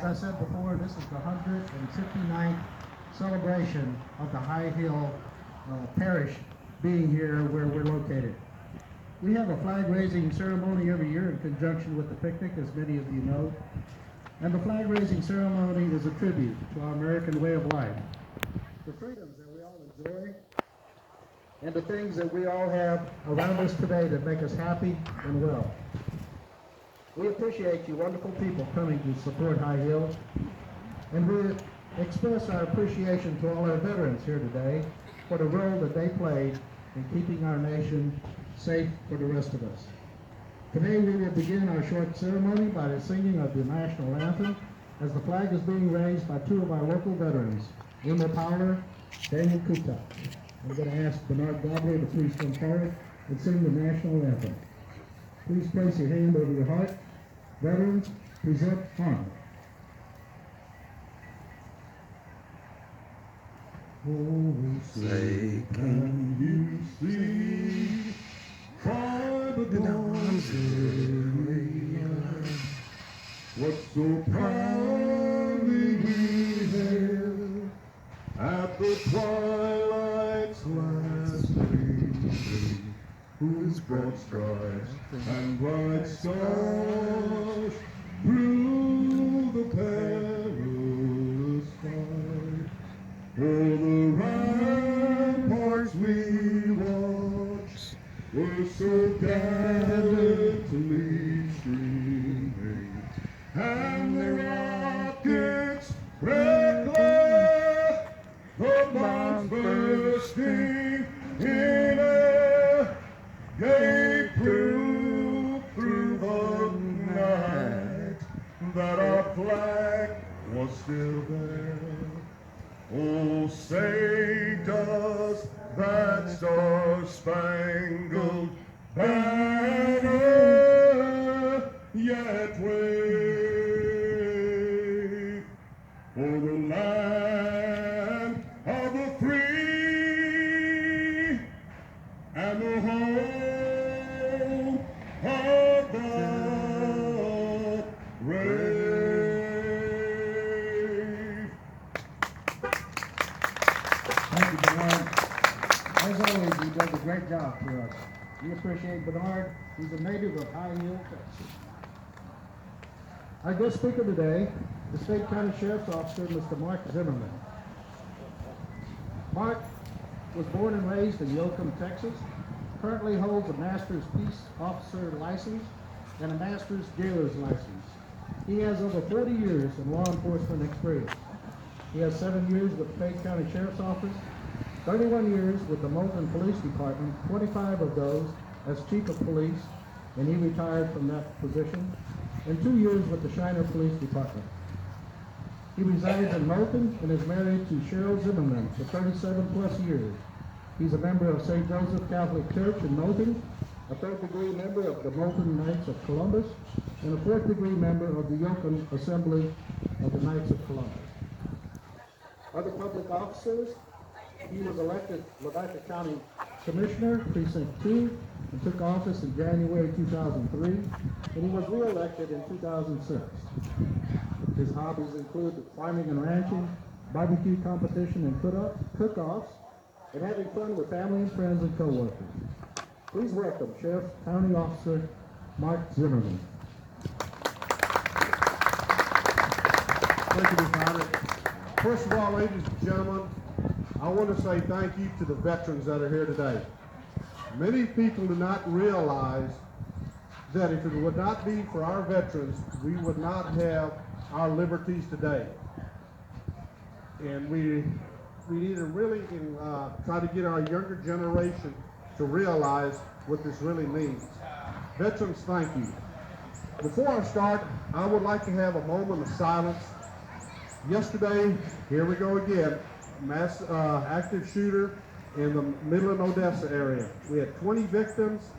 As I said before, this is the 159th celebration of the High Hill Parish being here where we're located. We have a flag-raising ceremony every year in conjunction with the picnic, as many of you know. And the flag-raising ceremony is a tribute to our American way of life, the freedoms that we all enjoy, and the things that we all have around us today that make us happy and well. We appreciate you wonderful people coming to support High Hill, and we express our appreciation to all our veterans here today for the role that they played in keeping our nation safe for the rest of us. Today we will begin our short ceremony by the singing of the national anthem as the flag is being raised by two of our local veterans, Emma Powler, Daniel Kutak. I'm going to ask Bernard Gobler to please come forward and sing the national anthem. Please place your hand over your heart. Veterans, present honor. Oh, say, can you see by the dawn's early light what so proudly we hailed at the twilight's last gleaming, whose broad stripes and bright stars through the perilous fight. Oh, the ramparts we watched were so gallantly streaming, and the rockets' red glare, the bombs bursting in air, gave proof through the night that our flag was still there. Oh, say does that star-spangled banner yet wave for the land of the free and the home of the brave? Thank you, Bernard. As always, he does a great job for us. We appreciate Bernard. He's a native of High Hill, Texas. Our guest speaker today, the State County Sheriff's Officer, Mr. Mark Zimmerman. Mark was born and raised in Yoakum, Texas, currently holds a Master's Peace Officer license and a Master's Jailer's license. He has over 40 years in law enforcement experience. He has 7 years with the Fayette County Sheriff's Office, 31 years with the Moulton Police Department, 25 of those as Chief of Police, and he retired from that position, and 2 years with the Shiner Police Department. He resides in Moulton and is married to Cheryl Zimmerman for 37 plus years. He's a member of St. Joseph Catholic Church in Moulton, a 3rd degree member of the Moulton Knights of Columbus, and a 4th degree member of the Yoakum Assembly of the Knights of Columbus. Other public officers, he was elected Lavaca County Commissioner, Precinct 2, and took office in January 2003, and he was re-elected in 2006. His hobbies include farming and ranching, barbecue competition and cook-offs, and having fun with family and friends and co-workers. Please welcome Sheriff County Officer Mark Zimmerman. Thank you, Mr. Honor. First of all, ladies and gentlemen, I want to say thank you to the veterans that are here today. Many people do not realize that if it would not be for our veterans, we would not have our liberties today. And we need to really try to get our younger generation to realize what this really means. Veterans, thank you. Before I start, I would like to have a moment of silence. Yesterday, here we go again, mass active shooter in the Midland, Odessa area. We had 20 victims,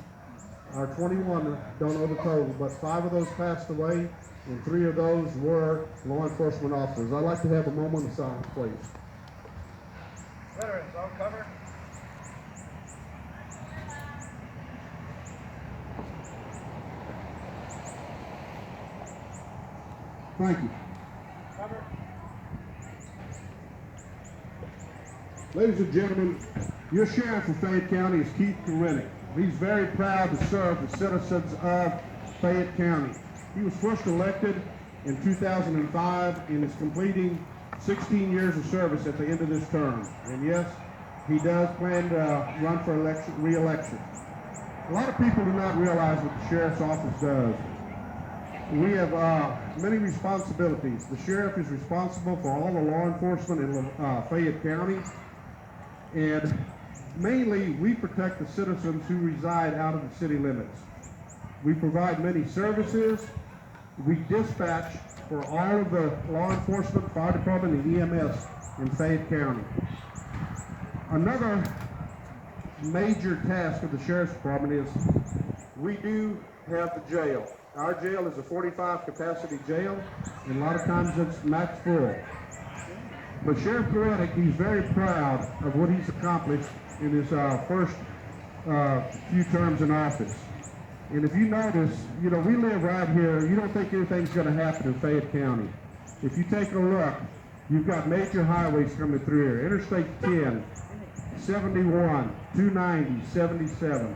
or 21, don't know the total, but 5 of those passed away, and 3 of those were law enforcement officers. I'd like to have a moment of silence, please. Veterans, on cover. Thank you. Ladies and gentlemen, your sheriff of Fayette County is Keith Korenick. He's very proud to serve the citizens of Fayette County. He was first elected in 2005 and is completing 16 years of service at the end of this term. And yes, he does plan to run for re-election. A lot of people do not realize what the sheriff's office does. We have many responsibilities. The sheriff is responsible for all the law enforcement in Fayette County. And mainly, we protect the citizens who reside out of the city limits. We provide many services. We dispatch for all of the law enforcement, fire department, and EMS in Fayette County. Another major task of the Sheriff's Department is we do have the jail. Our jail is a 45 capacity jail, and a lot of times it's max full. But Sheriff Korenick, he's very proud of what he's accomplished in his first few terms in office. And if you notice, you know, we live right here. You don't think anything's going to happen in Fayette County. If you take a look, you've got major highways coming through here. Interstate 10, 71, 290, 77.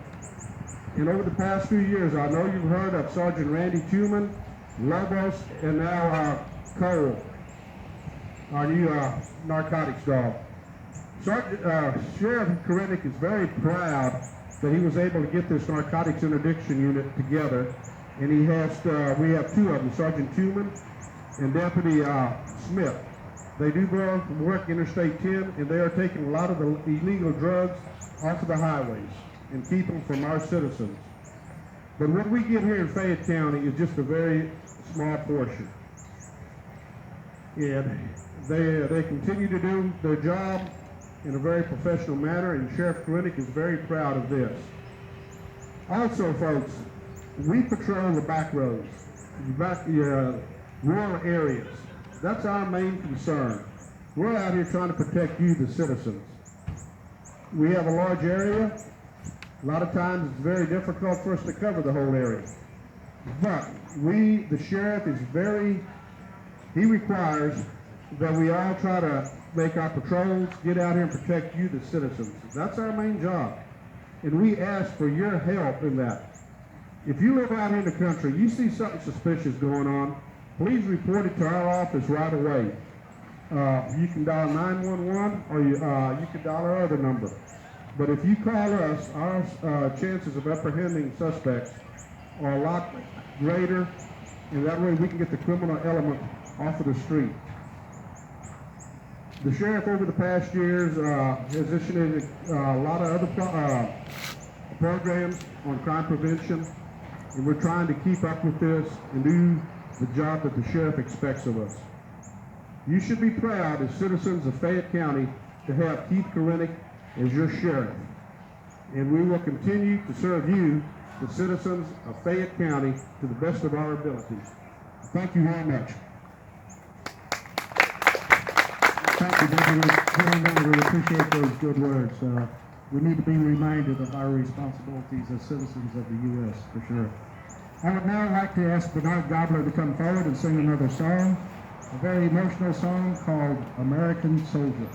And over the past few years, I know you've heard of Sergeant Randy Tuman, Lobos, and now Cole, our new narcotics dog. Sheriff Korenick is very proud that he was able to get this narcotics interdiction unit together, and he has we have two of them, Sergeant Tuman and Deputy Smith. They do both work Interstate 10, and they are taking a lot of the illegal drugs off of the highways and keep them from our citizens. But what we get here in Fayette County is just a very small portion. And they continue to do their job in a very professional manner, and Sheriff Korenick is very proud of this. Also, folks, we patrol the back roads, rural areas. That's our main concern. We're out here trying to protect you, the citizens. We have a large area. A lot of times it's very difficult for us to cover the whole area. But the sheriff is he requires that we all try to make our patrols, get out here and protect you, the citizens. That's our main job. And we ask for your help in that. If you live out here in the country, you see something suspicious going on, please report it to our office right away. You can dial 911 or you can dial our other number. But if you call us, our chances of apprehending suspects are a lot greater, and that way we can get the criminal element off of the street. The sheriff over the past years has initiated a lot of other programs on crime prevention, and we're trying to keep up with this and do the job that the sheriff expects of us. You should be proud as citizens of Fayette County to have Keith Korenick as your sheriff. And we will continue to serve you, the citizens of Fayette County, to the best of our abilities. Thank you very much. Thank you, Deputy. We appreciate those good words. We need to be reminded of our responsibilities as citizens of the U.S., for sure. I would now like to ask Bernard Gobler to come forward and sing another song, a very emotional song called American Soldier.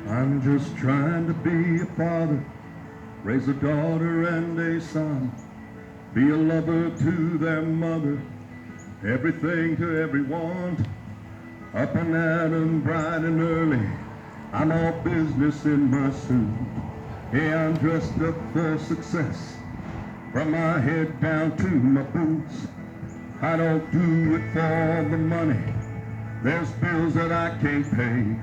I'm just trying to be a father, raise a daughter and a son, be a lover to their mother, everything to everyone. Up and at 'em bright and early, I'm all business in my suit. Yeah, I'm dressed up for success, from my head down to my boots. I don't do it for the money, there's bills that I can't pay.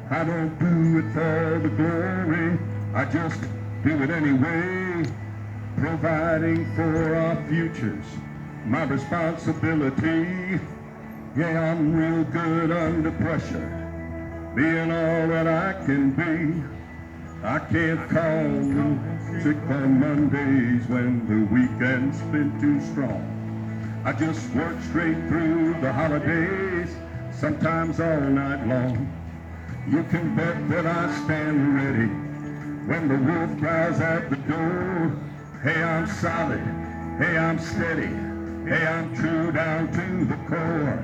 I don't do it for the glory, I just do it anyway. Providing for our futures, my responsibility. Yeah, I'm real good under pressure, being all that I can be. I can't call in sick on Mondays when the weekend's been too strong. I just work straight through the holidays, sometimes all night long. You can bet that I stand ready when the wolf growls at the door. Hey, I'm solid. Hey, I'm steady. Hey, I'm true down to the core.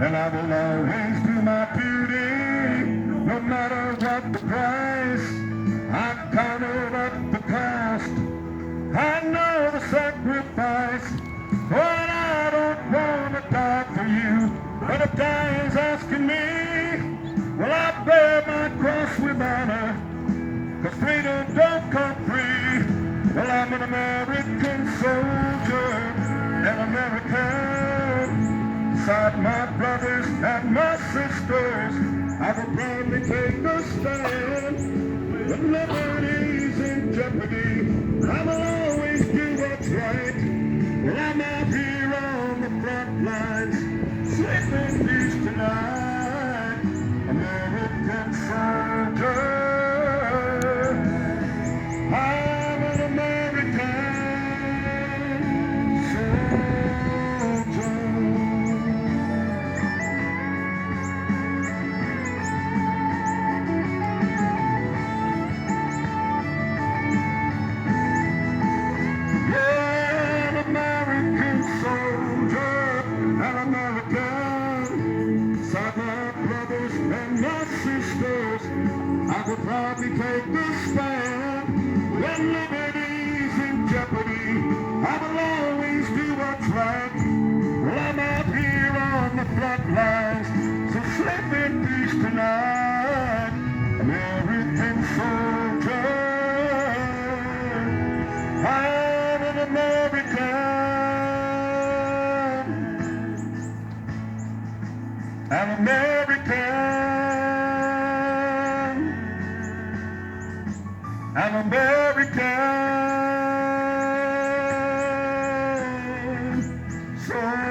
And I will always do my duty, no matter what the price. I've counted up the cost. I know the sacrifice. But I don't want to die for you. But if dying's asking me, well, I bear my cross with honor. 'Cause freedom don't come free. Well, I'm an American soldier, an American. Beside my brothers and my sisters, I will proudly take a stand. When liberty's in jeopardy, I will always do what's right. Well, I'm out here on the front lines, sleep in peace tonight. American soldier, I'm an American soldier. I will probably take the stand. When liberty's in jeopardy, I will always do what's right. Well, I'm out here on the front lines, so sleep in peace tonight. American soldier, I'm an American, an American. An American soldier.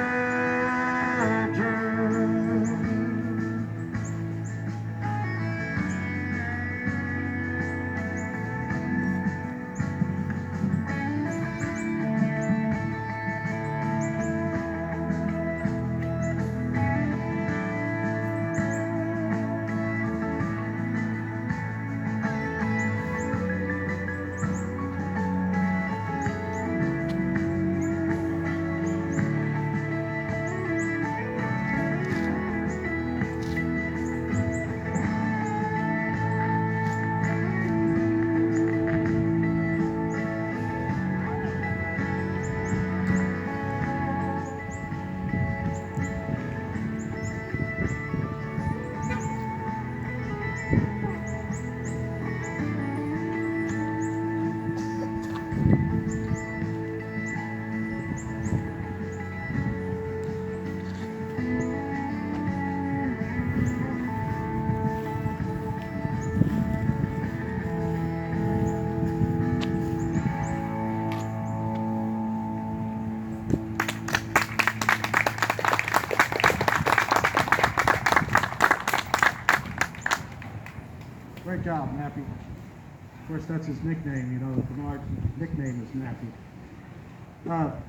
Great job, Nappy. Of course, that's his nickname, you know, Bernard's nickname is Nappy.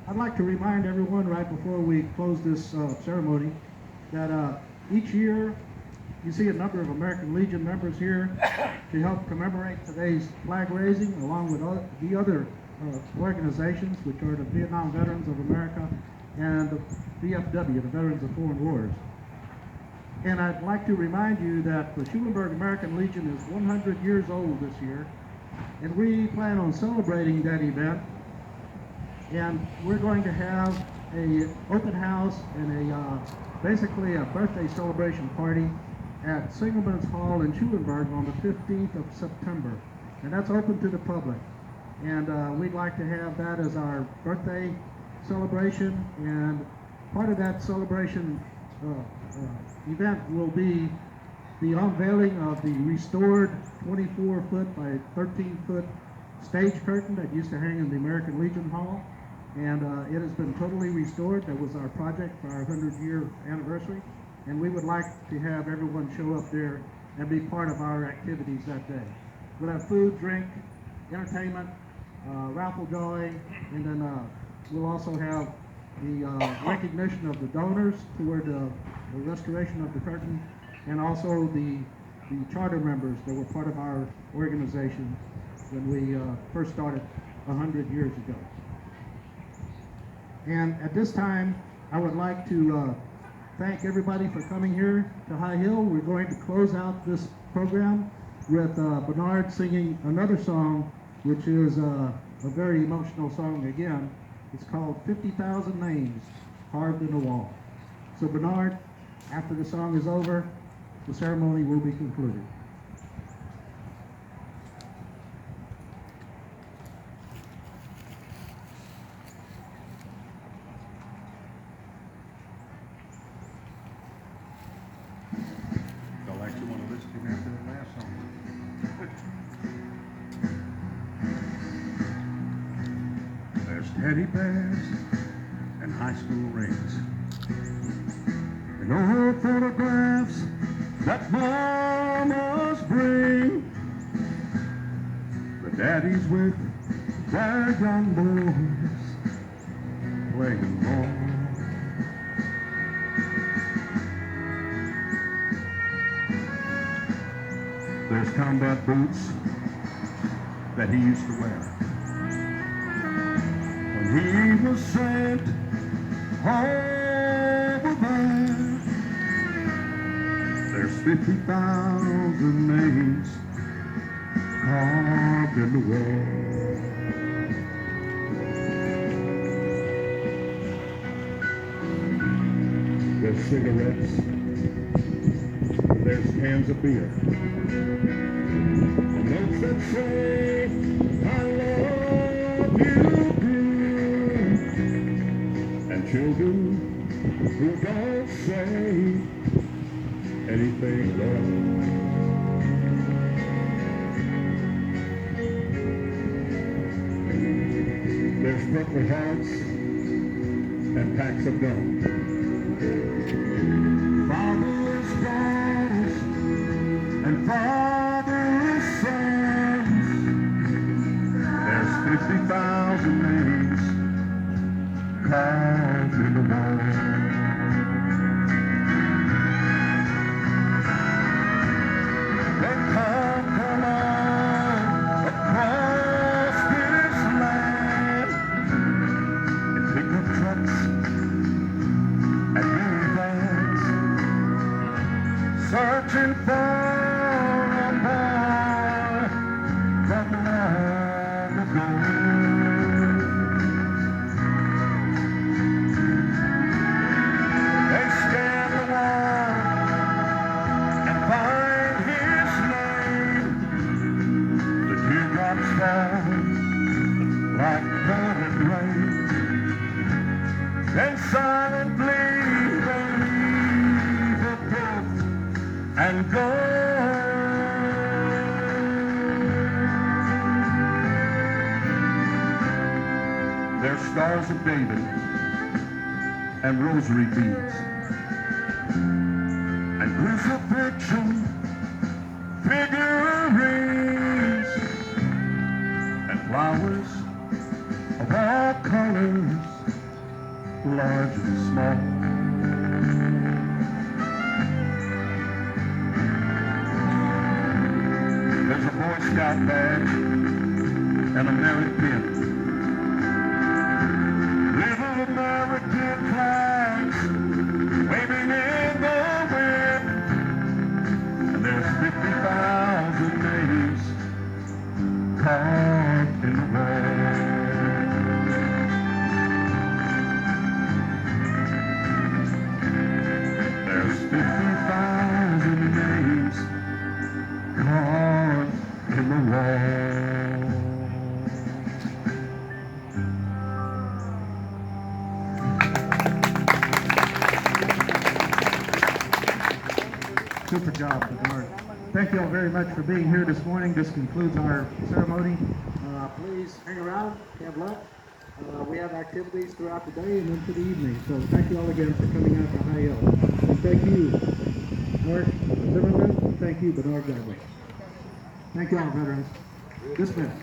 I'd like to remind everyone right before we close this ceremony that each year you see a number of American Legion members here to help commemorate today's flag raising, along with the other organizations, which are the Vietnam Veterans of America and the VFW, the Veterans of Foreign Wars. And I'd like to remind you that the Schulenburg American Legion is 100 years old this year, and we plan on celebrating that event. And we're going to have an open house and basically a birthday celebration party at Singelman's Hall in Schulenburg on the 15th of September. And that's open to the public. And we'd like to have that as our birthday celebration. And part of that celebration event will be the unveiling of the restored 24-foot by 13-foot stage curtain that used to hang in the American Legion Hall. And it has been totally restored. That was our project for our 100-year anniversary. And we would like to have everyone show up there and be part of our activities that day. We'll have food, drink, entertainment, raffle drawing, and then we'll also have the recognition of the donors toward the restoration of the curtain, and also the charter members that were part of our organization when we first started 100 years ago. And at this time, I would like to thank everybody for coming here to High Hill. We're going to close out this program with Bernard singing another song, which is a very emotional song again. It's called 50,000 Names Carved in the Wall. So Bernard, after the song is over, the ceremony will be concluded. Y'all actually want to listen to me after the last song? There's teddy bears and high school rings and old photographs that mamas bring. The daddies with their young boys playing ball. There's combat boots that he used to wear when he was sent over there. There's 50,000 names carved in the wall. There's cigarettes, there's cans of beer, and notes that say, I love you, dear, and children who don't say anything at all. There's purple hearts and packs of gum. Fatherless daughters and fatherless sons. There's 50,000 names carved in the wall. They come from all across this land in pickup trucks and minivans, searching for a boy from long ago. They scan the wall and find his name. The teardrops fall like pouring rain. Then silently they leave the book and go. There's stars of David and rosary beads and crucifixion figurines and flowers of all colors, large and small. There's a Boy Scout badge and a merit pin. Little American flags waving in the wind. And there's 50,000 names carved in the wall. There's 50,000 names carved in the wall. Super job, Bernard. Thank you all very much for being here this morning. This concludes our ceremony. Please hang around, have lunch. We have activities throughout the day and into the evening. So thank you all again for coming out to High Hill. And thank you, Mark Zimmerman. Thank you, Bernard Godwin. Thank you all, veterans. Dismissed.